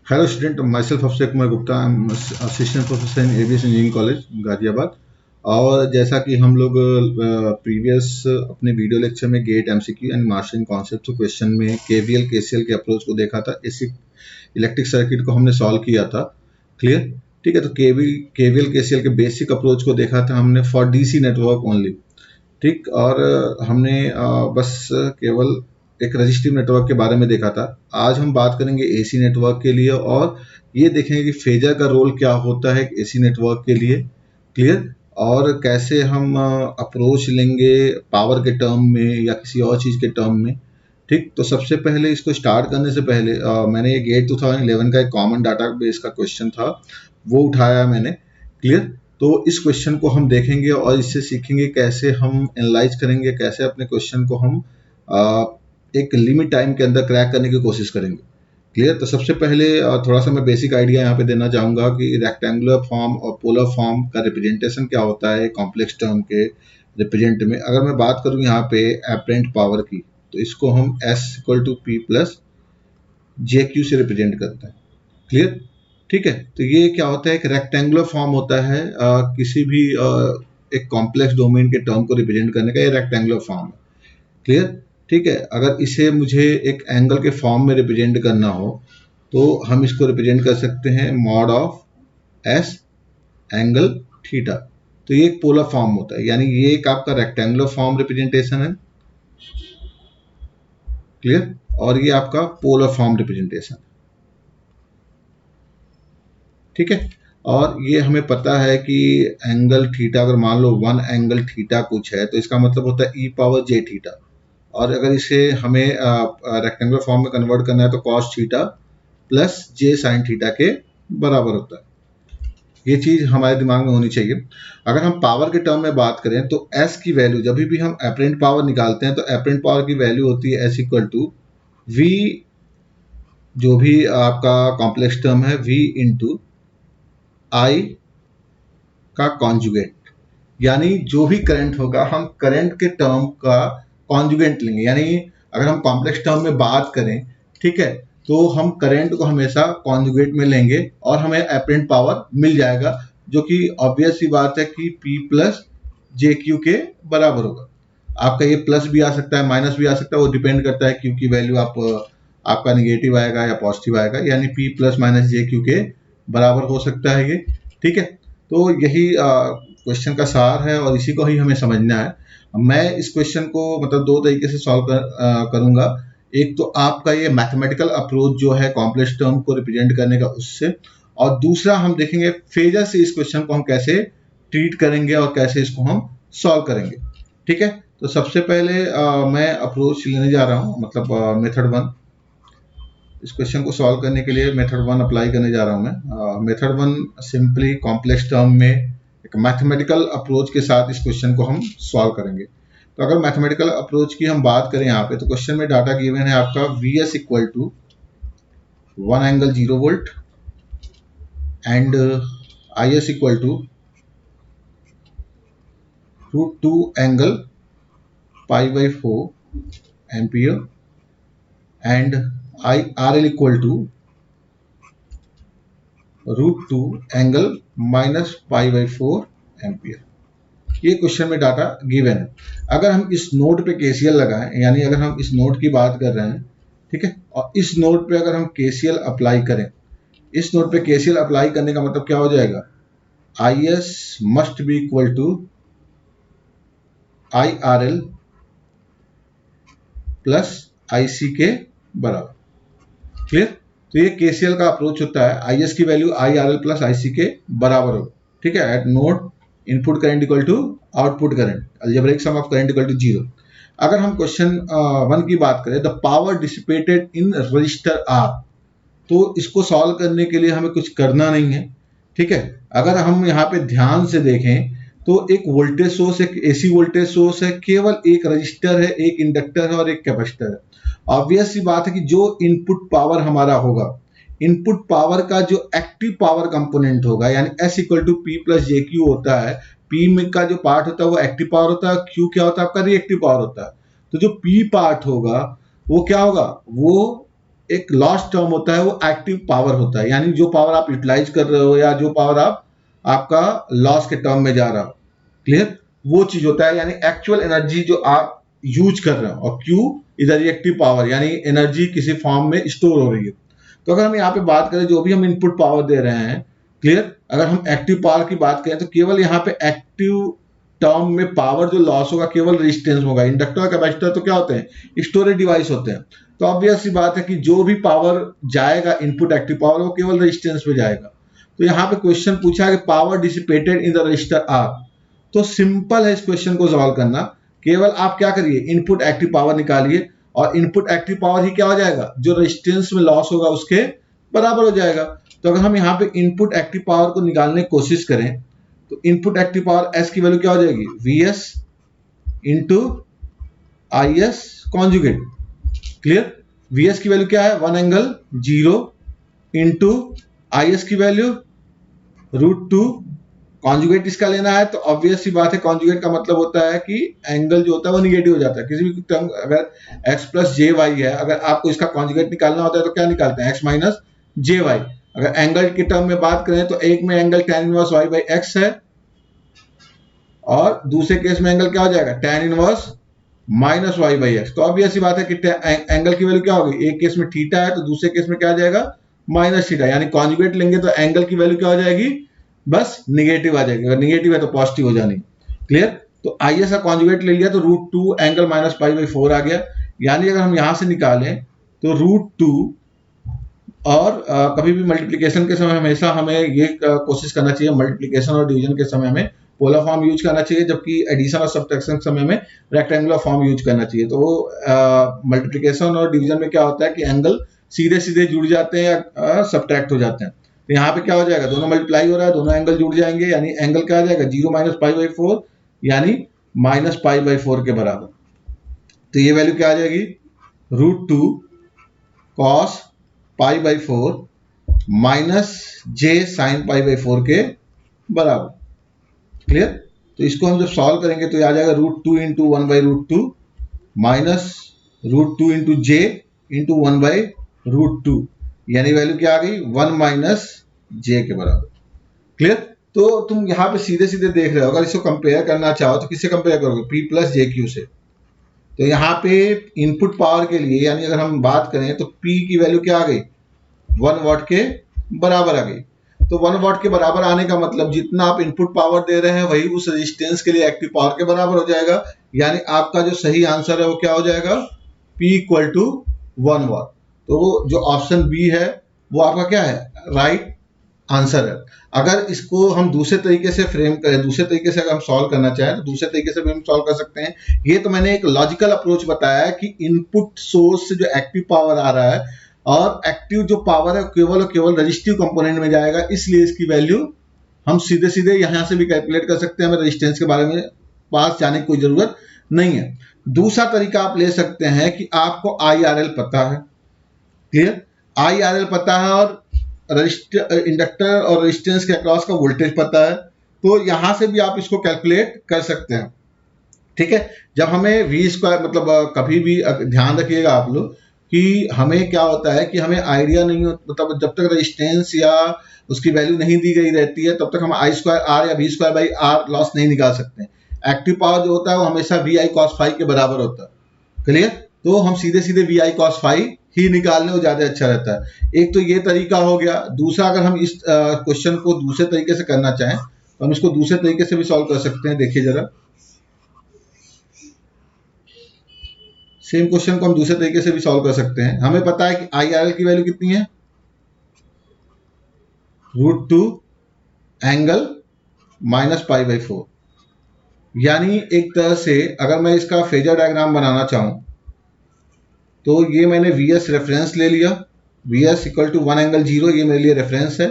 Hello student, myself Abhishek Kumar Gupta, I am assistant professor in aviation engineering college Ghaziabad. और जैसा कि हम लोग प्रीवियस अपने वीडियो लेक्चर में GATE MCQ and mastering concept question में केवीएल केसीएल के अप्रोच को देखा था, इसी इलेक्ट्रिक सर्किट को हमने सॉल्व किया था। क्लियर? ठीक है, तो केवीएल केसीएल के बेसिक अप्रोच को देखा था हमने फॉर डीसी नेटवर्क ओनली। ठीक, और हमने बस केवल एक रजिस्टिव नेटवर्क के बारे में देखा था। आज हम बात करेंगे एसी नेटवर्क के लिए और ये देखेंगे कि फेजर का रोल क्या होता है एसी नेटवर्क के लिए। क्लियर? और कैसे हम अप्रोच लेंगे पावर के टर्म में या किसी और चीज़ के टर्म में। ठीक, तो सबसे पहले इसको स्टार्ट करने से पहले मैंने ये गेट 2011 का एक कॉमन डाटा बेस का क्वेश्चन था, वो उठाया मैंने। क्लियर? तो इस क्वेश्चन को हम देखेंगे और इससे सीखेंगे कैसे हम एनालाइज करेंगे, कैसे अपने क्वेश्चन को हम एक लिमिट टाइम के अंदर क्रैक करने की कोशिश करेंगे। क्लियर? तो सबसे पहले थोड़ा सा मैं बेसिक आइडिया यहाँ पे देना चाहूँगा कि रेक्टेंगुलर फॉर्म और पोलर फॉर्म का रिप्रेजेंटेशन क्या होता है कॉम्प्लेक्स टर्म के रिप्रेजेंट में। अगर मैं बात करूँ यहाँ पे एपरेंट पावर की, तो इसको हम S equal to P plus JQ से रिप्रेजेंट करते हैं। क्लियर? ठीक है, तो ये क्या होता है, एक रेक्टेंगुलर फॉर्म होता है किसी भी एक कॉम्प्लेक्स डोमेन के टर्म को रिप्रेजेंट करने का, ये रेक्टेंगुलर फॉर्म है। क्लियर? ठीक है, अगर इसे मुझे एक एंगल के फॉर्म में रिप्रेजेंट करना हो तो हम इसको रिप्रेजेंट कर सकते हैं mod of S angle theta. तो ये एक पोलर फॉर्म होता है, यानी ये एक आपका रेक्टेंगुलर फॉर्म रिप्रेजेंटेशन है। क्लियर? और ये आपका पोलर फॉर्म रिप्रेजेंटेशन। ठीक है, और ये हमें पता है कि एंगल थीटा, अगर मान लो 1 एंगल थीटा कुछ है तो इसका मतलब होता है e पावर j थीटा। और अगर इसे हमें रेक्टेंगुलर फॉर्म में कन्वर्ट करना है तो cos theta plus j sin theta के बराबर होता है। ये चीज हमारे दिमाग में होनी चाहिए। अगर हम पावर के टर्म में बात करें तो S की वैल्यू, जब भी हम एपरेंट पावर निकालते हैं तो एपरेंट पावर की वैल्यू होती है S इक्वल टू V, जो भी आपका कॉम्प्लेक्स टर्म है, V इंटू I का कॉन्जुगेट। यानी जो भी करंट होगा हम करंट के टर्म का कॉन्जुगेट लेंगे। यानी अगर हम कॉम्प्लेक्स टर्म में बात करें, ठीक है, तो हम करंट को हमेशा कॉन्जुगेट में लेंगे और हमें एपरेंट पावर मिल जाएगा, जो कि ऑब्वियस सी बात है कि P प्लस JQ के बराबर होगा। आपका ये प्लस भी आ सकता है, माइनस भी आ सकता है, वो डिपेंड करता है Q की वैल्यू आपका निगेटिव आएगा या पॉजिटिव आएगा, यानी P प्लस माइनस JQ के बराबर हो सकता है ये। ठीक है, तो यही क्वेश्चन का सार है और इसी को ही हमें समझना है। मैं इस क्वेश्चन को मतलब दो तरीके से सॉल्व करूंगा। एक तो आपका ये मैथमेटिकल अप्रोच जो है कॉम्प्लेक्स टर्म को रिप्रेजेंट करने का, उससे, और दूसरा हम देखेंगे फेजर से इस क्वेश्चन को हम कैसे ट्रीट करेंगे और कैसे इसको हम सॉल्व करेंगे। ठीक है, तो सबसे पहले मैं अप्रोच लेने जा रहा हूँ, मतलब मेथड 1। इस क्वेश्चन को सॉल्व करने के लिए मेथड 1 अप्लाई करने जा रहा हूं मैं। मेथड 1 सिंपली कॉम्प्लेक्स टर्म में एक मैथमेटिकल अप्रोच के साथ इस क्वेश्चन को हम सॉल्व करेंगे। तो अगर मैथमेटिकल अप्रोच की हम बात करें यहाँ पे, तो क्वेश्चन में डाटा गिवन है आपका Vs equal to 1 angle 0 volt and Is equal to √2 angle π/4 ampere and RL equal to √2 angle -π/4 ampere. ये क्वेश्चन में डाटा गिवन है। अगर हम इस नोड पे केसीएल लगाएं, यानी अगर हम इस नोड की बात कर रहे हैं, ठीक है, और इस नोड पे अगर हम केसीएल अप्लाई करें, इस नोड पे केसीएल अप्लाई करने का मतलब क्या हो जाएगा, IS must be equal to IRL plus IC के बराबर। क्लियर? तो ये केसीएल का अप्रोच होता है, IS की वैल्यू IRL प्लस IC के बराबर हो। ठीक है, at node input current equal to output current, algebraic sum of current equal to 0। अगर हम क्वेश्चन 1 की बात करें, the power dissipated in resistor R, तो इसको सॉल्व करने के लिए हमें कुछ करना नहीं है। ठीक है, अगर हम यहाँ पे ध्यान से देखें तो एक वोल्टेज सोर्स, एक एसी वोल्टेज सोर्स है, केवल एक रजिस्टर है, एक इंडक्टर है और एक कैपेसिटर है। ऑब्वियस सी बात है कि जो इनपुट पावर हमारा होगा, इनपुट पावर का जो एक्टिव पावर कंपोनेंट होगा, यानी S equal to P plus JQ होता है। P में का जो पार्ट होता है वो एक्टिव पावर होता है, Q क्या होता है आपका रिएक्टिव पावर होता है। तो जो P पार्ट होगा वो क्या होगा, वो एक लॉस टर्म होता है वो एक्टिव पावर होता है, यानी जो पावर आप यूटिलाइज कर रहे हो या जो पावर आपका लॉस के टर्म में जा रहा हो, क्लियर, वो चीज होता है, यानी एक्चुअल एनर्जी जो आप यूज कर रहे हो। और क्यू इज रिएक्टिव पावर, यानी एनर्जी किसी फॉर्म में स्टोर हो रही है। तो अगर हम यहाँ पे बात करें जो भी हम इनपुट पावर दे रहे हैं, क्लियर, अगर हम एक्टिव पावर की बात करें तो केवल यहाँ पे एक्टिव टर्म में पावर जो लॉस होगा केवल रेजिस्टेंस होगा। इंडक्टर और कैपेसिटर तो क्या होते हैं, स्टोरेज डिवाइस होते हैं। तो ऑब्वियस सी बात है कि जो भी पावर जाएगा इनपुट एक्टिव पावर वो केवल रेजिस्टेंस में जाएगा। तो यहाँ पे क्वेश्चन पूछा है कि power dissipated in the resistor R. तो सिंपल है इस क्वेश्चन को सॉल्व करना, केवल आप क्या करिए, इनपुट एक्टिव पावर निकालिए और इनपुट एक्टिव पावर ही क्या हो जाएगा, जो रेजिस्टेंस में लॉस होगा उसके बराबर हो जाएगा। तो अगर हम यहाँ पे इनपुट एक्टिव पावर को निकालने की कोशिश करें तो इनपुट एक्टिव पावर एस की वैल्यू क्या हो जाएगी, V S into I S conjugate. Clear, V S की वैल्यू क्या है, 1 एंगल 0 इंटू आई एस की वैल्यू √2। कॉन्जुगेट इसका लेना है तो ऑब्वियस सी बात है, कॉन्जुगेट का मतलब होता है कि एंगल जो होता है वो निगेटिव हो जाता है। किसी भी टर्म अगर x प्लस जे वाई है, अगर आपको इसका कॉन्जुगेट निकालना होता है तो क्या निकालते हैं, x माइनस जे वाई। अगर एंगल की टर्म में बात करें तो एक में angle tan inverse y by x है और दूसरे केस में एंगल क्या हो जाएगा, tan inverse minus Y by X. तो ऑब्वियस सी बात है कि एंगल की वैल्यू क्या होगी, एक केस में थीटा है तो दूसरे केस में क्या आ जाएगा, माइनस थीटा। यानी कॉन्जुगेट लेंगे तो एंगल की वैल्यू क्या हो जाएगी, बस निगेटिव आ जाएगी। अगर निगेटिव है तो पॉजिटिव हो जानी। क्लियर, तो आई एस का कॉन्जुगेट ले लिया तो √2 एंगल माइनस पाई बाई 4 आ गया। यानी अगर हम यहां से निकालें तो √2 और कभी भी मल्टीप्लीकेशन के समय हमेशा हमें ये कोशिश करना चाहिए, मल्टीप्लीकेशन और डिवीजन के समय में पोलर फॉर्म यूज करना चाहिए, जबकि एडिशन और सब्ट्रैक्शन के समय में रेक्टेंगुलर फॉर्म यूज करना चाहिए। तो वो मल्टीप्लीकेशन और डिवीजन में क्या होता है कि एंगल सीधे सीधे जुड़ जाते हैं या सब्ट्रैक्ट हो जाते हैं। तो यहाँ पे क्या हो जाएगा, दोनों मल्टीप्लाई हो रहा है, दोनों एंगल जुड़ जाएंगे, यानी एंगल क्या आ जाएगा, 0 माइनस पाई बाई 4 यानी माइनस पाई बाई 4 के बराबर। तो ये वैल्यू क्या आ जाएगी, √2 cos pi by 4 minus J sine pi by 4 के बराबर। क्लियर, तो इसको हम जब सॉल्व करेंगे तो आ जाएगा √2 into 1 by √2 minus √2 into J into 1 by √2, यानी वैल्यू क्या आ गई, 1 माइनस जे के बराबर। क्लियर, तो तुम यहाँ पे सीधे सीधे देख रहे हो, अगर इसको कंपेयर करना चाहो तो किससे कंपेयर करोगे, P प्लस जे क्यू से। तो यहाँ पे इनपुट पावर के लिए, यानी अगर हम बात करें तो P की वैल्यू क्या आ गई, 1 वाट के बराबर आ गई। तो 1 वाट के बराबर आने का मतलब जितना आप इनपुट पावर दे रहे हैं वही उस रेजिस्टेंस के लिए एक्टिव पावर के बराबर हो जाएगा। यानी आपका जो सही आंसर है वो क्या हो जाएगा, P इक्वल टू 1 वाट। तो जो ऑप्शन बी है वो आपका क्या है, राइट आंसर है। अगर इसको हम दूसरे तरीके से फ्रेम करें, दूसरे तरीके से अगर हम सॉल्व करना चाहें तो दूसरे तरीके से भी हम सॉल्व कर सकते हैं। ये तो मैंने एक लॉजिकल अप्रोच बताया है कि इनपुट सोर्स से जो एक्टिव पावर आ रहा है और एक्टिव जो पावर है केवल और केवल रजिस्टिव कंपोनेंट में जाएगा, इसलिए इसकी वैल्यू हम सीधे सीधे यहां से भी कैलकुलेट कर सकते हैं। हमें रेजिस्टेंस के बारे में पास जाने की कोई जरूरत नहीं है। दूसरा तरीका आप ले सकते हैं कि आपको IRL पता है, क्लियर, IRL पता है और इंडक्टर और रेजिस्टेंस के अक्रॉस का वोल्टेज पता है, तो यहां से भी आप इसको कैलकुलेट कर सकते हैं। ठीक है, जब हमें वी स्क्वायर मतलब कभी भी ध्यान रखिएगा आप लोग कि हमें क्या होता है कि हमें आइडिया नहीं हो, मतलब जब तक रेजिस्टेंस या उसकी वैल्यू नहीं दी गई रहती है तब तक हम आई स्क्वायर आर या V square by R loss नहीं निकाल सकते। एक्टिव पावर जो होता है वो हमेशा वी आई कॉस फाई के बराबर होता है। क्लियर, तो हम सीधे सीधे वी आई कॉस फाई ही निकालने को ज्यादा अच्छा रहता है। एक तो ये तरीका हो गया। दूसरा, अगर हम इस क्वेश्चन को दूसरे तरीके से करना चाहें तो हम इसको दूसरे तरीके से भी सॉल्व कर सकते हैं। देखिए जरा, सेम क्वेश्चन को हम दूसरे तरीके से भी सॉल्व कर सकते हैं। हमें पता है कि IRL की वैल्यू कितनी है, √2 एंगल माइनस पाई बाई 4। यानी एक तरह से अगर मैं इसका फेजर डायग्राम बनाना चाहूं तो ये मैंने VS रेफरेंस ले लिया, VS इक्वल टू 1 एंगल 0, ये मेरे लिए रेफरेंस है।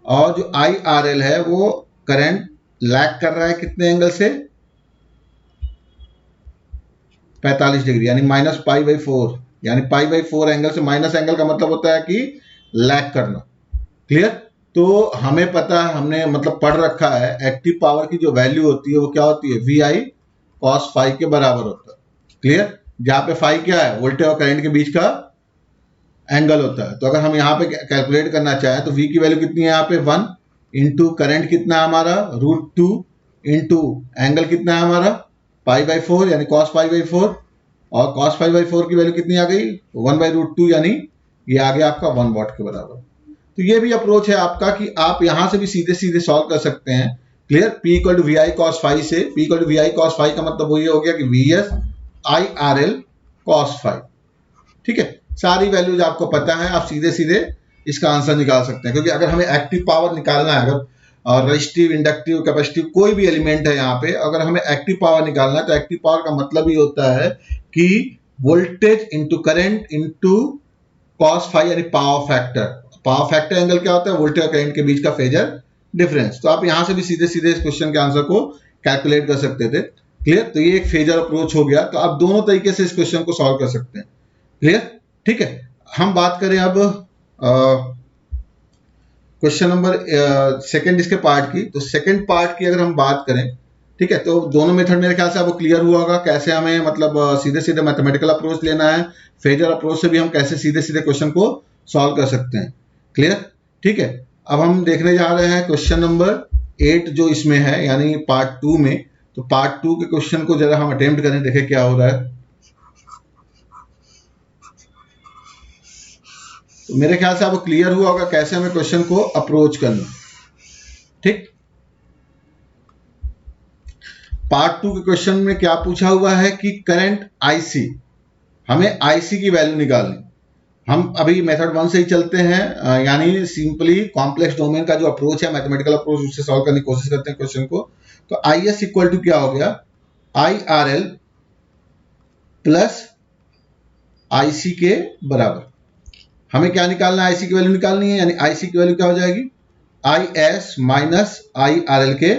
और जो IRL है वो करंट लैग कर रहा है कितने एंगल से, 45 डिग्री, यानी माइनस पाई बाई 4, यानी पाई बाई 4 एंगल से माइनस एंगल का मतलब होता है कि लैग करना। क्लियर, तो हमें पता है, हमने मतलब पढ़ रखा है एक्टिव पावर की जो वैल्यू होती है वो क्या होती है, वी आई कॉस फाई के बराबर होता है। क्लियर, जहां पे फाई क्या है, वोल्टेज और करंट के बीच का एंगल होता है। तो अगर हम यहाँ पे कैलकुलेट करना चाहें तो v की वैल्यू कितनी है यहाँ पे 1 इंटू करंट कितना है हमारा √2 इंटू एंगल कितना है हमारा π/4 यानी cos π/4 और cos π/4 की वैल्यू कितनी आ गई 1/√2 यानी ये आ गया आपका 1 वॉट के बराबर। तो ये भी अप्रोच है आपका कि आप यहां से भी सीधे सीधे सॉल्व कर सकते हैं। Clear. P equal to V I cos five से P equal to V I cos five का मतलब वो ये हो गया कि VS IRL cos फाइव। ठीक है, सारी वैल्यूज आपको पता है, आप सीधे सीधे इसका आंसर निकाल सकते हैं। क्योंकि अगर हमें एक्टिव पावर निकालना है, अगर रजिस्टिव इंडक्टिव कैपेसिटिव कोई भी एलिमेंट है यहाँ पे, अगर हमें एक्टिव पावर निकालना है तो एक्टिव पावर का मतलब ही होता है कि voltage into current into cos phi यानी power factor. Power factor angle क्या होता है वोल्टेज और करंट के बीच का फेजर डिफरेंस। तो आप यहां से भी सीधे सीधे इस क्वेश्चन के आंसर को कैलकुलेट कर सकते थे। क्लियर। तो ये एक फेजर अप्रोच हो गया। तो आप दोनों तरीके से इस क्वेश्चन को सॉल्व कर सकते हैं। क्लियर। ठीक है, हम बात करें अब क्वेश्चन नंबर सेकंड इसके पार्ट की। तो सेकंड पार्ट की अगर हम बात करें, ठीक है, तो दोनों मेथड मेरे ख्याल से आपको क्लियर हुआ होगा कैसे हमें मतलब सीधे सीधे मैथमेटिकल अप्रोच लेना है, फेजर अप्रोच से भी हम कैसे सीधे सीधे क्वेश्चन को सॉल्व कर सकते हैं। क्लियर। ठीक है, अब हम देखने जा रहे हैं क्वेश्चन नंबर 8 जो इसमें है यानी पार्ट 2 में। तो पार्ट 2 के क्वेश्चन को जरा हम अटेम्प्ट करें, देखें क्या हो रहा है। तो मेरे ख्याल से आपको क्लियर हुआ होगा कैसे हमें क्वेश्चन को अप्रोच करना। ठीक। पार्ट 2 के क्वेश्चन में क्या पूछा हुआ है कि करंट IC, हमें IC की वैल्यू निकालनी। हम अभी मेथड 1 से ही चलते हैं, यानी सिंपली कॉम्प्लेक्स डोमेन का जो अप्रोच है मैथमेटिकल अप्रोच उससे सॉल्व करने की कोशिश करते हैं क्वेश्चन को। तो IS इक्वल टू क्या हो गया IRL प्लस IC के बराबर। हमें क्या निकालना है IC की वैल्यू निकालनी है, यानी IC की वैल्यू क्या हो जाएगी IS माइनस IRL के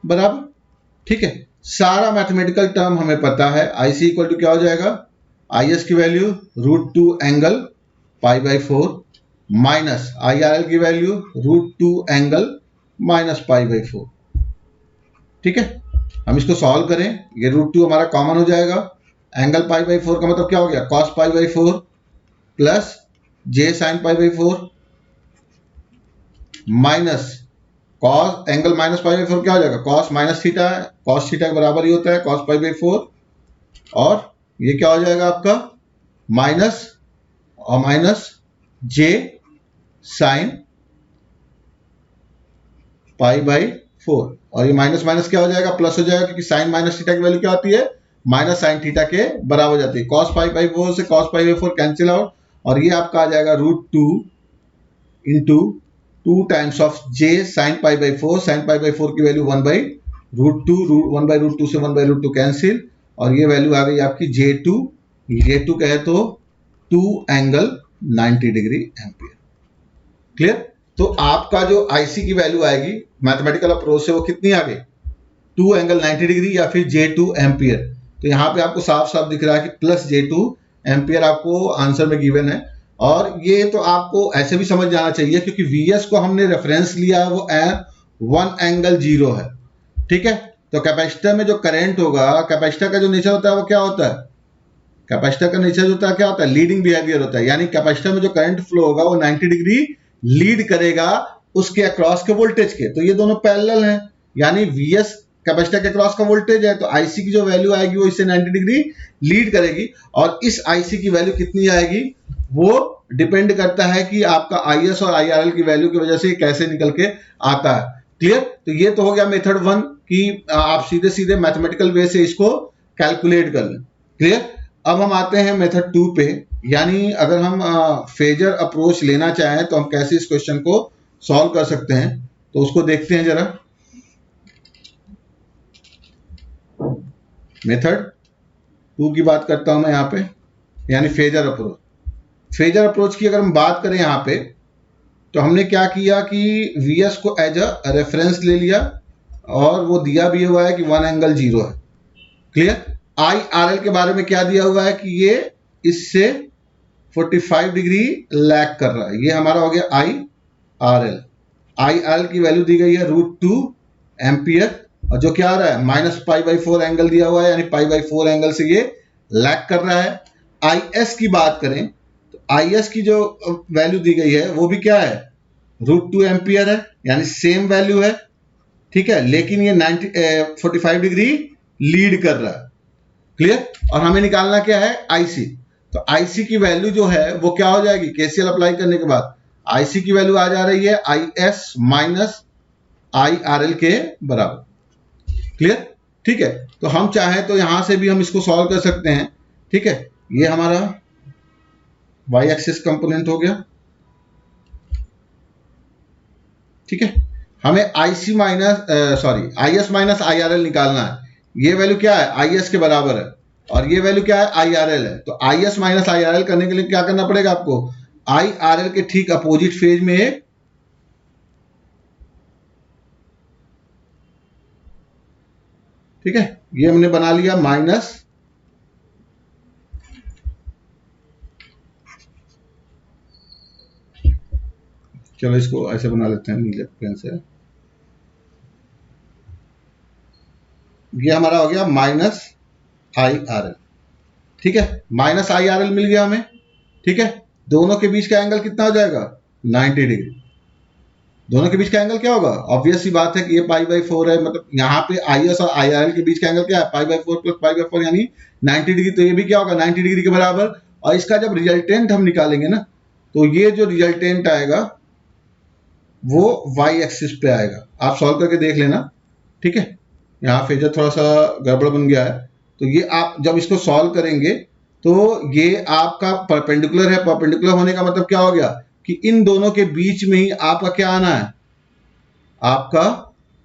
बराबर। ठीक है, सारा मैथमेटिकल टर्म हमें पता है। IC इक्वल टू क्या हो जाएगा IS की वैल्यू √2 एंगल π/4 माइनस IRL की वैल्यू √2 एंगल माइनस π/4। ठीक है, हम इसको सॉल्व करें, ये √2 हमारा कॉमन हो जाएगा। एंगल π/4 का मतलब क्या हो गया cos π/4 plus j sin π/4 minus cos angle minus π/4 क्या हो जाएगा cos minus theta, cos theta के बराबर ही होता है cos π/4। और ये क्या हो जाएगा आपका माइनस और माइनस j sin π/4। और ये माइनस माइनस क्या हो जाएगा प्लस हो जाएगा, क्योंकि साइन माइनस थीटा की वैल्यू क्या होती है माइनस साइन थीटा के बराबर हो जाती है। cos π/4 से cos π/4 कैंसिल आउट और ये आपका आ जाएगा √2 into 2 times of j sin π/4। sin π/4 की वैल्यू 1/√2, 1/√2 से 1/√2 कैंसिल और ये वैल्यू आ गई आपकी J2। J2 कहे तो 2 एंगल 90 डिग्री एम्पियर। क्लियर। तो आपका जो IC की वैल्यू आएगी मैथमेटिकल अप्रोच से वो कितनी आ गई 2 एंगल 90 डिग्री या फिर J2 एम्पियर। तो यहाँ पे आपको साफ साफ दिख रहा है कि प्लस J2 एम्पियर आपको आंसर में गिवन है। और ये तो आपको ऐसे भी समझ जाना चाहिए क्योंकि VS को हमने रेफरेंस लिया है वो 1 एंगल 0 है। ठीक है, तो कैपेसिटर में जो करंट होगा, कैपेसिटर का जो नेचर होता है वो क्या होता है, कैपेसिटर का नेचर होता है क्या होता है लीडिंग बिहेवियर होता है। यानी कैपेसिटर में जो करंट फ्लो होगा वो 90 डिग्री लीड करेगा उसके अक्रॉस के वोल्टेज के। तो ये दोनों पैरेलल हैं, यानी VS कैपेसिटर के अक्रॉस का वोल्टेज है तो IC की जो वैल्यू आएगी वो इससे 90 डिग्री लीड करेगी। और इस IC की वैल्यू कितनी आएगी वो डिपेंड करता है कि आपका IS और IRL की वैल्यू की वजह से कैसे निकल के आता है। क्लियर। तो ये तो हो गया मेथड 1 कि आप सीधे सीधे मैथमेटिकल वे से इसको कैलकुलेट कर लें। क्लियर। अब हम आते हैं मेथड 2 पे, यानी अगर हम फेजर अप्रोच लेना चाहें तो हम कैसे इस क्वेश्चन को सॉल्व कर सकते हैं, तो उसको देखते हैं जरा। मेथड 2 की बात करता हूं मैं यहाँ पे, यानी फेजर अप्रोच। फेजर अप्रोच की अगर हम बात करें यहाँ पे तो हमने क्या किया कि VS को एज अ रेफरेंस ले लिया और वो दिया भी हुआ है कि 1 एंगल 0 है। क्लियर। IRL के बारे में क्या दिया हुआ है कि ये इससे 45 डिग्री लैग कर रहा है। ये हमारा हो गया IRL। IRL की वैल्यू दी गई है √2 एम्पियर और जो क्या आ रहा है माइनस π/4 एंगल दिया हुआ है, यानी π/4 एंगल से ये लैग कर रहा है। IS की बात करें तो IS की जो वैल्यू दी गई है वो भी क्या है, √2 एम्पियर है, यानी सेम वैल्यू है, ठीक है, लेकिन ये 45 डिग्री लीड कर रहा है। क्लियर। और हमें निकालना क्या है, IC। तो IC की वैल्यू जो है वो क्या हो जाएगी, KCL अप्लाई करने के बाद IC की वैल्यू आ जा रही है IS माइनस IRL के बराबर। क्लियर। ठीक है, तो हम चाहें तो यहां से भी हम इसको सॉल्व कर सकते हैं। ठीक है, ये हमारा y एक्सिस कंपोनेंट हो गया। ठीक है, हमें IC minus IS minus IRL निकालना है। ये वैल्यू क्या है, IS के बराबर है, और ये वैल्यू क्या है, IRL है। तो IS माइनस IRL करने के लिए क्या करना पड़ेगा आपको, IRL के ठीक अपोजिट फेज में एक, ठीक है, ये हमने बना लिया माइनस, चलो इसको ऐसे बना लेते हैं नीले पेन से, ये हमारा हो गया माइनस IRL। ठीक है, माइनस IRL मिल गया हमें। ठीक है, दोनों के बीच का एंगल कितना हो जाएगा, 90 डिग्री। दोनों के बीच का एंगल क्या होगा, ऑब्वियस सी बात है कि ये π/4 है, मतलब यहाँ पे IS और IRL के बीच का एंगल क्या है, π/4 प्लस π/4 यानी 90 डिग्री। तो ये भी क्या होगा, 90 डिग्री के बराबर। और इसका जब रिजल्टेंट हम निकालेंगे ना, तो ये जो रिजल्टेंट आएगा वो y एक्सिस पे आएगा। आप सॉल्व करके देख लेना। ठीक है, यहाँ फेजर थोड़ा सा गड़बड़ बन गया है, तो ये आप जब इसको सॉल्व करेंगे तो ये आपका परपेंडिकुलर है। परपेंडिकुलर होने का मतलब क्या हो गया कि इन दोनों के बीच में ही आपका क्या आना है, आपका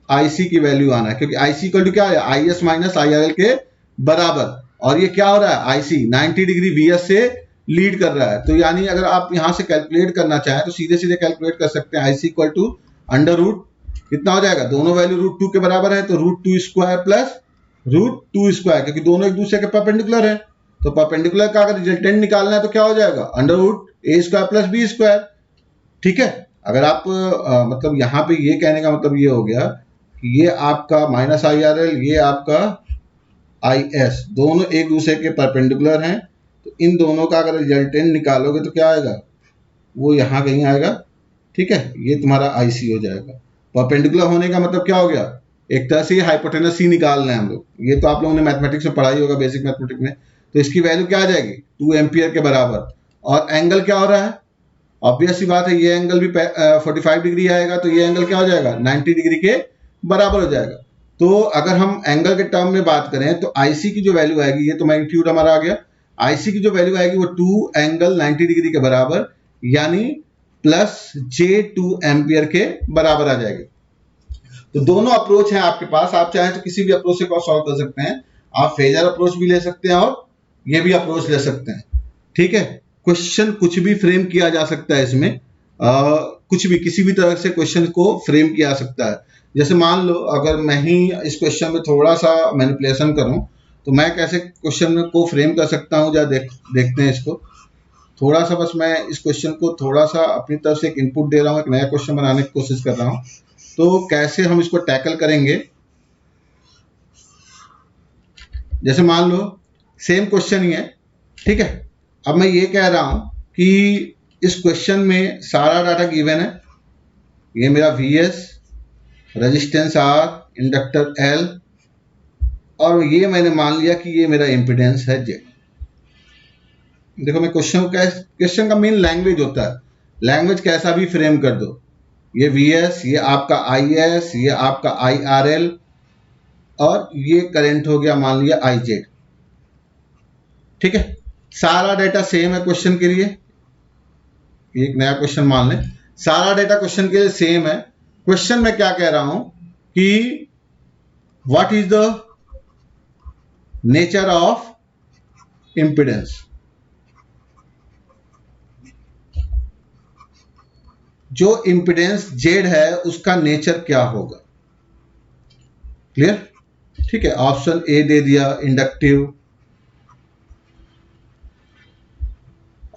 IC की वैल्यू आना है, क्योंकि IC इक्वल टू क्या है, IS माइनस IRL के बराबर। और ये क्या हो रहा है, IC 90 डिग्री VS से लीड कर रहा है। तो यानी अगर आप यहां से कैलकुलेट करना चाहें तो सीधे सीधे कैलकुलेट कर सकते हैं, IC equal to under root कितना हो जाएगा, दोनों वैल्यू √2 के बराबर है, तो √2 स्क्वायर प्लस √2 स्क्वायर, क्योंकि दोनों एक दूसरे के परपेंडिकुलर है। तो परपेंडिकुलर का अगर रिजल्टेंट निकालना है तो क्या हो जाएगा, under root A² plus B²। ठीक है, अगर आप मतलब यहाँ पे ये कहने का मतलब ये हो गया कि ये आपका माइनस IRL, ये आपका IS, दोनों एक दूसरे के परपेंडिकुलर हैं। तो इन दोनों का अगर रिजल्टेंट निकालोगे तो क्या आएगा, वो यहाँ कहीं आएगा। ठीक है, ये तुम्हारा IC हो जाएगा। परपेंडिकुलर होने का मतलब क्या हो गया, एक तरह से ये हाइपोटेनस C निकालना है हम लोग। ये तो आप लोगों ने मैथमेटिक्स में पढ़ाई होगा, बेसिक मैथमेटिक्स में। तो इसकी वैल्यू क्या आ जाएगी, 2 एम्पियर के बराबर। और एंगल क्या हो रहा है, ऑब्वियस सी बात है, ये एंगल भी 45 डिग्री आएगा, तो ये एंगल क्या हो जाएगा, 90 डिग्री के बराबर हो जाएगा। तो अगर हम एंगल के टर्म में बात करें तो IC की जो वैल्यू आएगी, ये तो मैग्नीट्यूड हमारा आ गया, IC की जो वैल्यू आएगी वो 2 एंगल 90 डिग्री के बराबर, यानी +J2 एम्पियर के बराबर आ जाएगी। तो दोनों अप्रोच है आपके पास, आप चाहें तो किसी भी अप्रोच से सॉल्व कर सकते हैं। आप फेजर अप्रोच भी ले सकते हैं और ये भी अप्रोच ले सकते हैं। ठीक है, क्वेश्चन कुछ भी फ्रेम किया जा सकता है इसमें, कुछ भी किसी भी तरह से क्वेश्चन को फ्रेम किया जा सकता है। जैसे मान लो अगर मैं ही इस क्वेश्चन में थोड़ा सा मैनिपुलेशन करूं तो मैं कैसे क्वेश्चन को फ्रेम कर सकता हूं, या देखते हैं इसको थोड़ा सा। बस मैं इस क्वेश्चन को थोड़ा सा अपनी तरफ से एक इनपुट दे रहा हूं, एक नया क्वेश्चन बनाने की कोशिश कर रहा हूं। तो कैसे हम इसको टैकल करेंगे, जैसे मान लो सेम क्वेश्चन ही है। ठीक है, अब मैं ये कह रहा हूं कि इस क्वेश्चन में सारा डाटा गिवन है। ये मेरा VS, resistance R, inductor L, और ये मैंने मान लिया कि ये मेरा इम्पिडेंस है Z। देखो मैं क्वेश्चन का मेन लैंग्वेज होता है, लैंग्वेज कैसा भी फ्रेम कर दो। ये VS, ये आपका IS, ये आपका IRL, और ये करंट हो गया मान लिया IZ। ठीक है, सारा डेटा सेम है क्वेश्चन के लिए। एक नया क्वेश्चन मान लें, सारा डेटा क्वेश्चन के लिए सेम है। क्वेश्चन में क्या कह रहा हूं कि what is the nature of impedance, जो इंपिडेंस Z है उसका नेचर क्या होगा। क्लियर। ठीक है, ऑप्शन A दे दिया इंडक्टिव,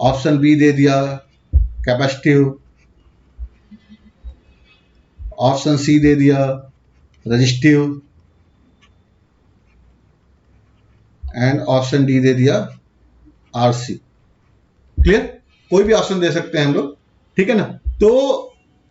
ऑप्शन B दे दिया कैपेसिटिव, ऑप्शन C दे दिया रेजिस्टिव, एंड ऑप्शन D दे दिया RC। क्लियर। कोई भी ऑप्शन दे सकते हैं हम लोग, ठीक है ना। तो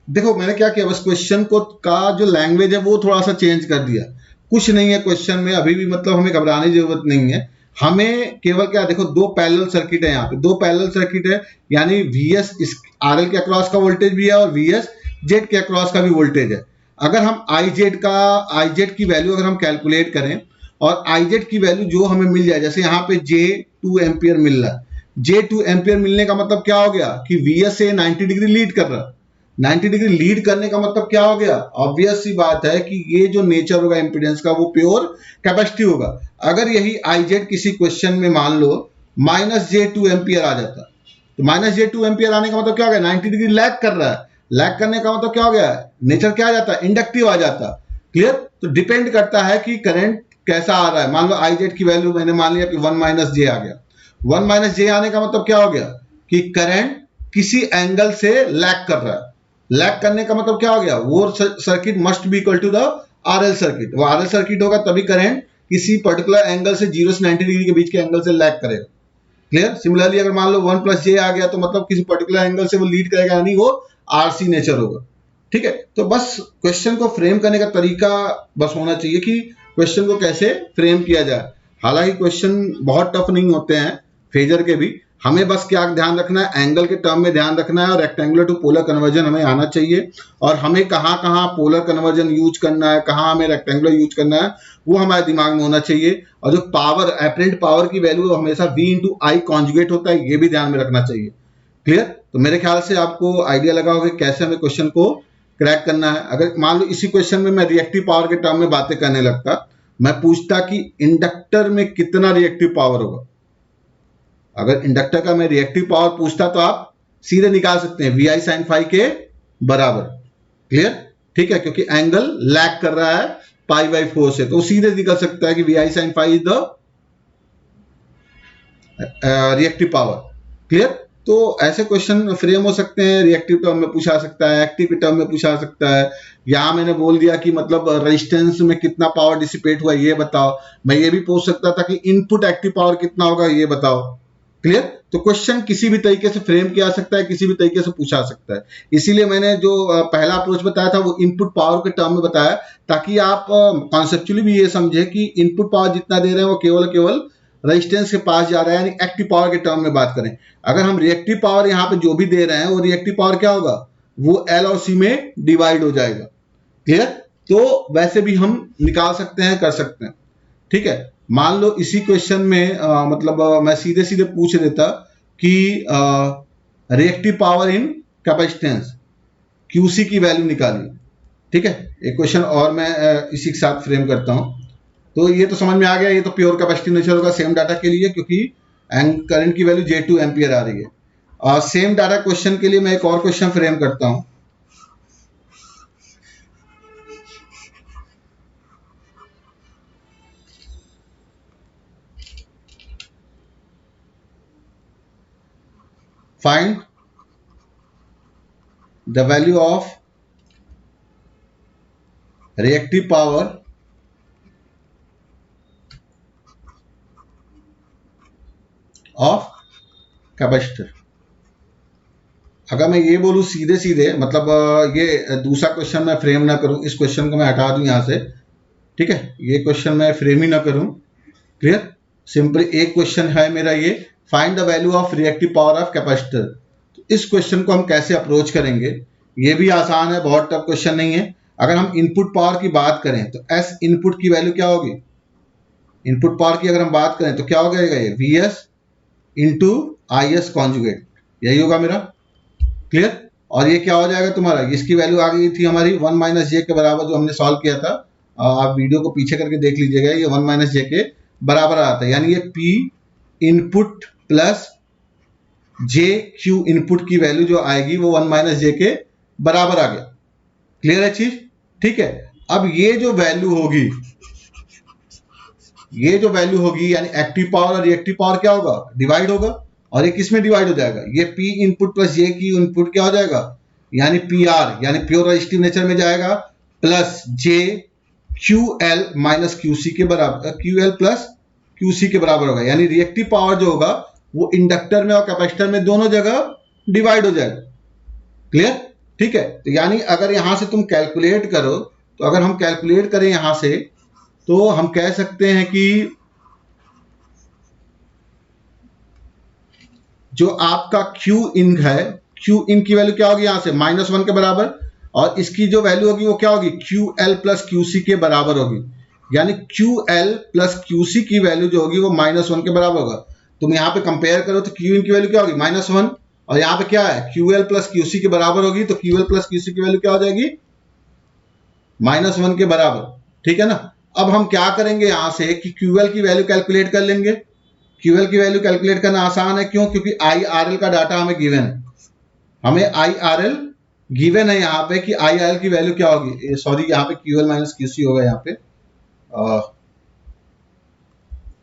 देखो मैंने क्या किया, बस क्वेश्चन को का जो लैंग्वेज है वो थोड़ा सा चेंज कर दिया, कुछ नहीं है क्वेश्चन में अभी भी, मतलब हमें घबराने की जरूरत नहीं है। हमें केवल क्या, देखो दो पैरेलल सर्किट है, यहाँ पे दो पैरेलल सर्किट है, यानी VS इस RL के अक्रॉस का वोल्टेज भी है और VS जेड के अक्रॉस का भी वोल्टेज है। अगर हम IZ की वैल्यू अगर हम कैलकुलेट करें और IZ की वैल्यू जो हमें मिल जाए, जैसे यहाँ पे J2 एम्पियर मिल रहा है, J2 एम्पियर मिलने का मतलब क्या हो गया कि VS से 90 डिग्री लीड कर रहा है। 90 डिग्री लीड करने का मतलब क्या हो गया, ऑब्वियस सी बात है कि ये जो नेचर होगा इंपीडेंस का वो प्योर कैपेसिटी होगा। अगर यही IZ किसी क्वेश्चन में मान लो -J2 एम्पियर आ जाता, तो -J2 एम्पियर आने का मतलब क्या हो गया, 90 डिग्री लैग कर रहा है, लैग करने का मतलब क्या हो गया, नेचर क्या आ जाता, इंडक्टिव आ जाता। क्लियर। तो डिपेंड करता है कि करंट कैसा आ रहा है। मान लो IZ की वैल्यू मैंने मान लिया कि 1 - J आ गया, 1 - J आने का मतलब क्या हो गया कि करंट किसी एंगल से लैग कर रहा है। लैग करने का मतलब क्या हो गया, वो circuit must be equal to the RL circuit, वो RL सर्किट होगा तभी करंट किसी पर्टिकुलर एंगल से 0 से 90 डिग्री के बीच के एंगल से लैग करेगा। क्लियर। सिमिलरली अगर मान लो 1 + J आ गया तो मतलब किसी पर्टिकुलर एंगल से वो लीड करेगा, यानी वो RC नेचर होगा। ठीक है। तो बस क्वेश्चन को फ्रेम करने का तरीका बस होना चाहिए कि क्वेश्चन को कैसे फ्रेम किया जाए। हालांकि क्वेश्चन बहुत टफ नहीं होते हैं फेजर के भी, हमें बस क्या ध्यान रखना है, एंगल के टर्म में ध्यान रखना है और रेक्टेंगुलर टू पोलर कन्वर्जन हमें आना चाहिए, और हमें कहाँ कहाँ पोलर कन्वर्जन यूज करना है, कहाँ हमें रेक्टेंगुलर यूज करना है, वो हमारे दिमाग में होना चाहिए। और जो पावर, एपरेंट पावर की वैल्यू हमेशा V × I कॉन्जुगेट होता है, ये भी ध्यान में रखना चाहिए। क्लियर। तो मेरे ख्याल से आपको आइडिया लगा होगा कैसे हमें क्वेश्चन को क्रैक करना है। अगर मान लो इसी क्वेश्चन में मैं रिएक्टिव पावर के टर्म में बातें करने लगता, मैं पूछता कि इंडक्टर में कितना रिएक्टिव पावर होगा, अगर इंडक्टर का मैं रिएक्टिव पावर पूछता तो आप सीधे निकाल सकते हैं VI sin phi के बराबर। क्लियर। ठीक है, क्योंकि एंगल लैग कर रहा है π/4 से, तो सीधे निकल सकता है कि VI sin phi is the reactive power. Clear. तो ऐसे क्वेश्चन फ्रेम हो सकते हैं, रिएक्टिव टर्म में पूछा सकता है, एक्टिव टर्म में पूछा सकता है। यहां मैंने बोल दिया कि मतलब रेजिस्टेंस में कितना पावर डिसिपेट हुआ ये बताओ। मैं ये भी पूछ सकता था कि इनपुट एक्टिव पावर कितना होगा ये बताओ। क्लियर। तो क्वेश्चन किसी भी तरीके से फ्रेम किया जा सकता है, किसी भी तरीके से पूछा सकता है। इसीलिए मैंने जो पहला अप्रोच बताया था वो इनपुट पावर के टर्म में बताया, ताकि आप कॉन्सेप्चुअली भी ये समझे कि इनपुट पावर जितना दे रहे हैं वो केवल रेजिस्टेंस के पास जा रहा है, यानी एक्टिव पावर के टर्म में बात करें। अगर हम रिएक्टिव पावर यहाँ पे जो भी दे रहे हैं वो रिएक्टिव पावर क्या होगा, वो L और C में डिवाइड हो जाएगा। क्लियर। तो वैसे भी हम निकाल सकते हैं, कर सकते हैं। ठीक है। मान लो इसी क्वेश्चन में मैं सीधे सीधे पूछ देता कि reactive power in capacitance QC की वैल्यू निकालिए। ठीक है। एक क्वेश्चन और मैं इसी के साथ फ्रेम करता हूं। तो ये तो समझ में आ गया, ये तो प्योर कैपेसिटी नेचर होगा सेम डाटा के लिए, क्योंकि करंट की वैल्यू J2 एम्पियर आ रही है। और सेम डाटा क्वेश्चन के लिए मैं एक और क्वेश्चन फ्रेम करता हूं। Find the value of reactive power of capacitor। अगर मैं ये बोलूं सीधे सीधे, मतलब ये दूसरा क्वेश्चन मैं फ्रेम ना करूं, इस क्वेश्चन को मैं हटा दूं यहां से। ठीक है, ये क्वेश्चन मैं फ्रेम ही ना करूं। क्लियर। सिंपल एक क्वेश्चन है मेरा ये, find the value of reactive power of capacitor. तो इस क्वेश्चन को हम कैसे अप्रोच करेंगे, ये भी आसान है, बहुत टफ क्वेश्चन नहीं है। अगर हम इनपुट पावर की बात करें तो S इनपुट की वैल्यू क्या होगी, इनपुट पावर की अगर हम बात करें तो क्या हो जाएगा, ये VS इंटू IS कॉन्जुगेट, यही होगा मेरा। क्लियर। और ये क्या हो जाएगा तुम्हारा, इसकी वैल्यू आ गई थी हमारी 1 - J के बराबर, जो हमने सॉल्व किया था। आप वीडियो को पीछे करके देख लीजिएगा, ये 1 - J के बराबर आता है, यानी ये P input plus JQ input की वैल्यू जो आएगी वो 1 - J के बराबर आ गया। क्लियर है चीज। ठीक है। अब ये जो वैल्यू होगी, यानी एक्टिव पावर और रिएक्टिव पावर क्या होगा, डिवाइड होगा। और ये किस में डिवाइड हो जाएगा, ये P इनपुट प्लस J की इनपुट क्या हो जाएगा, यानी PR यानी प्योर रेजिस्टिव नेचर में जाएगा, प्लस JQL माइनस QC के बराबर, QL प्लस QC के बराबर होगा। यानी रिएक्टिव पावर जो होगा वो इंडक्टर में और कैपेसिटर में दोनों जगह डिवाइड हो जाएगा। क्लियर? ठीक है, तो यानी अगर यहां से तुम कैलकुलेट करो, तो अगर हम कैलकुलेट करें यहां से, तो हम कह सकते हैं कि जो आपका क्यू इन है, क्यू इन की वैल्यू क्या होगी यहां से -1 के बराबर, और इसकी जो वैल्यू होगी वो क्या होगी, Q L plus Q C के बराबर होगी। यानी Q L plus Q C की वैल्यू जो होगी वो -1 के बराबर होगा। तुम यहाँ पे कंपेयर करो तो क्यू इन की वैल्यू क्या होगी, -1, और यहाँ पे क्या है, Q L plus Q C के बराबर होगी, तो Q L plus Q C की वैल्यू क्या हो जाएगी, -1 के बराबर। ठीक है ना? अब हम क्या करेंगे यहां से कि क्यू एल की वैल्यू कैलकुलेट कर लेंगे। क्यूएल की वैल्यू कैलकुलेट करना आसान है, क्यों? क्योंकि IRL का डाटा हमें गिवन है, हमें IRL गिवन है यहाँ पे कि IRL की वैल्यू क्या होगी, सॉरी यहाँ पे QL माइनस QC होगा, यहाँ पे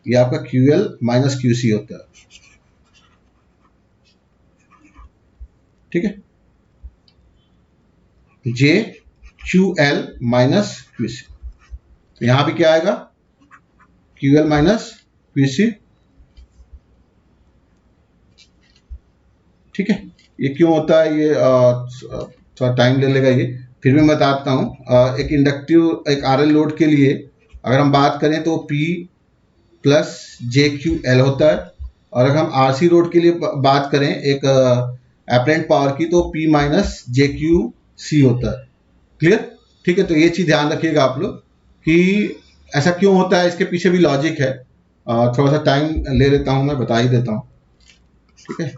ये आपका QL माइनस QC होता है। ठीक है, जे QL माइनस QC, तो यहाँ पे क्या आएगा, QL माइनस QC। ठीक है, ये क्यों होता है, ये थोड़ा टाइम ले लेगा, ये फिर भी मैं बताता हूँ। एक इंडक्टिव, एक आरएल लोड के लिए अगर हम बात करें तो P प्लस JQL होता है, और अगर हम RC लोड के लिए बात करें एक एपरेंट पावर की, तो P माइनस JQC होता है। क्लियर? ठीक है, तो ये चीज़ ध्यान रखिएगा आप लोग कि ऐसा क्यों होता है, इसके पीछे भी लॉजिक है। थोड़ा सा टाइम ले लेता हूँ, मैं बता ही देता हूँ। ठीक है,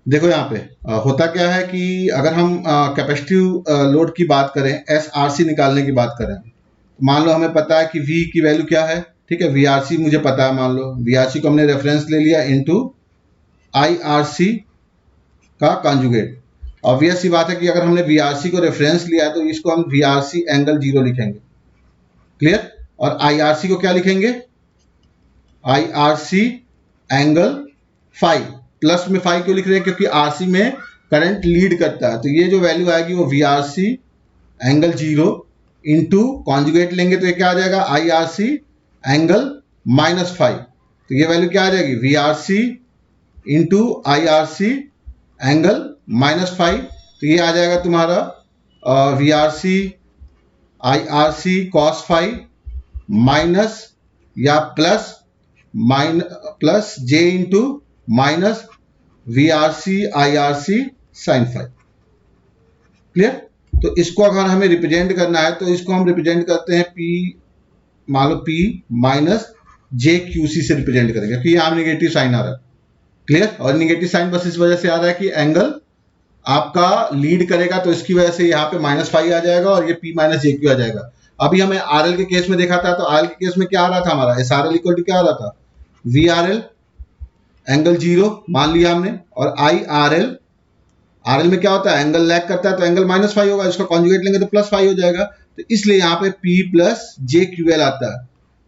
देखो यहाँ पे होता क्या है कि अगर हम कैपेसिटिव लोड की बात करें, SRC निकालने की बात करें, मान लो हमें पता है कि V की वैल्यू क्या है। ठीक है, VRC मुझे पता है, मान लो VRC को हमने रेफरेंस ले लिया इनटू IRC का कॉन्जुगेट। ऑब्वियस सी बात है कि अगर हमने VRC को रेफरेंस लिया है तो इसको हम VRC एंगल 0 लिखेंगे। क्लियर? और IRC को क्या लिखेंगे, IRC एंगल 5। प्लस में 5 क्यों लिख रहे हैं, क्योंकि RC में करंट लीड करता है, तो ये जो वैल्यू आएगी वो VRC एंगल 0 इंटू कॉन्जुगेट लेंगे तो ये क्या आ जाएगा, IRC एंगल -5। तो ये वैल्यू क्या आ जाएगी, VRC इंटू IRC एंगल -5। तो ये आ जाएगा तुम्हारा VRC IRC cos 5 माइनस या plus J into minus VRC IRC sin 5। Clear? तो इसको अगर हमें रिप्रेजेंट करना है तो इसको हम रिप्रेजेंट करते हैं P, मान लो P माइनस JQC से रिप्रेजेंट करेंगे, क्योंकि यहाँ नेगेटिव साइन आ रहा है। क्लियर? और नेगेटिव साइन बस इस वजह से आ रहा है कि एंगल आपका लीड करेगा, तो इसकी वजह से यहाँ पे -5 आ जाएगा और ये P माइनस JQ आ जाएगा। अभी हमें RL के केस में देखा था, तो RL के केस में क्या आ रहा था हमारा, SRL इक्वल टू क्या आ रहा था, VRL एंगल 0 मान लिया हमने, और IRL, RL में क्या होता है, एंगल लैग करता है, तो एंगल -5 होगा, इसका कॉन्जुगेट लेंगे तो +5 हो जाएगा, तो इसलिए यहाँ पे P प्लस JQL आता है।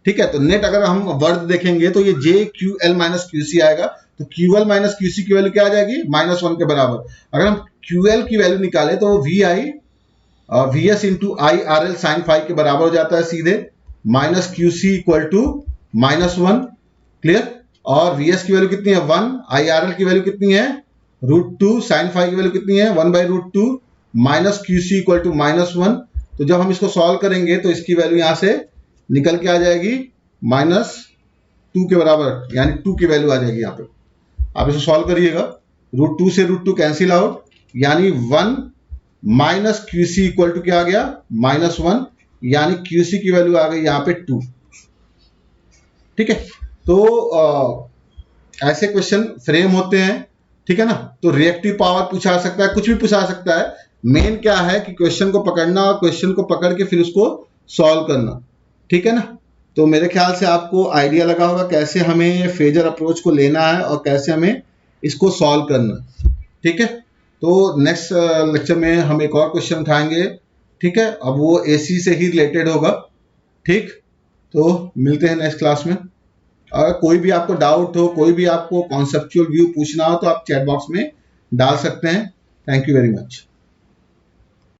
ठीक है, तो नेट अगर हम वर्ड देखेंगे तो ये JQL माइनस QC आएगा, तो QL माइनस QC की वैल्यू क्या आ जाएगी, -1 के बराबर। अगर हम QL की वैल्यू निकाले तो वो VS इंटू IRL साइन 5 के बराबर हो जाता है सीधे, minus QC equal to -1। Clear? और VS की वैल्यू कितनी है, 1, IRL की वैल्यू कितनी है, √2, साइन 5 की वैल्यू कितनी है, 1/√2, माइनस QC इक्वल टू -1। तो जब हम इसको सॉल्व करेंगे तो इसकी वैल्यू यहां से निकल के आ जाएगी -2 के बराबर, यानी 2 की वैल्यू आ जाएगी यहाँ पे। आप इसे सॉल्व करिएगा, √2 से √2 कैंसिल आउट, यानी 1 माइनस QC इक्वल टू क्या आ गया, -1, यानी QC की वैल्यू आ गई यहाँ पे 2। ठीक है, तो ऐसे क्वेश्चन फ्रेम होते हैं। ठीक है ना? तो रिएक्टिव पावर पूछा सकता है, कुछ भी पूछा सकता है। मेन क्या है कि क्वेश्चन को पकड़ना और क्वेश्चन को पकड़ के फिर उसको सॉल्व करना। ठीक है ना? तो मेरे ख्याल से आपको आइडिया लगा होगा कैसे हमें फेजर अप्रोच को लेना है और कैसे हमें इसको सॉल्व करना। ठीक है, तो नेक्स्ट लेक्चर में हम एक और क्वेश्चन उठाएंगे। ठीक है, अब वो AC से ही रिलेटेड होगा। ठीक, तो मिलते हैं नेक्स्ट क्लास में। अगर कोई भी आपको डाउट हो, कोई भी आपको कॉन्सेप्चुअल व्यू पूछना हो तो आप चैट बॉक्स में डाल सकते हैं। Thank you very much.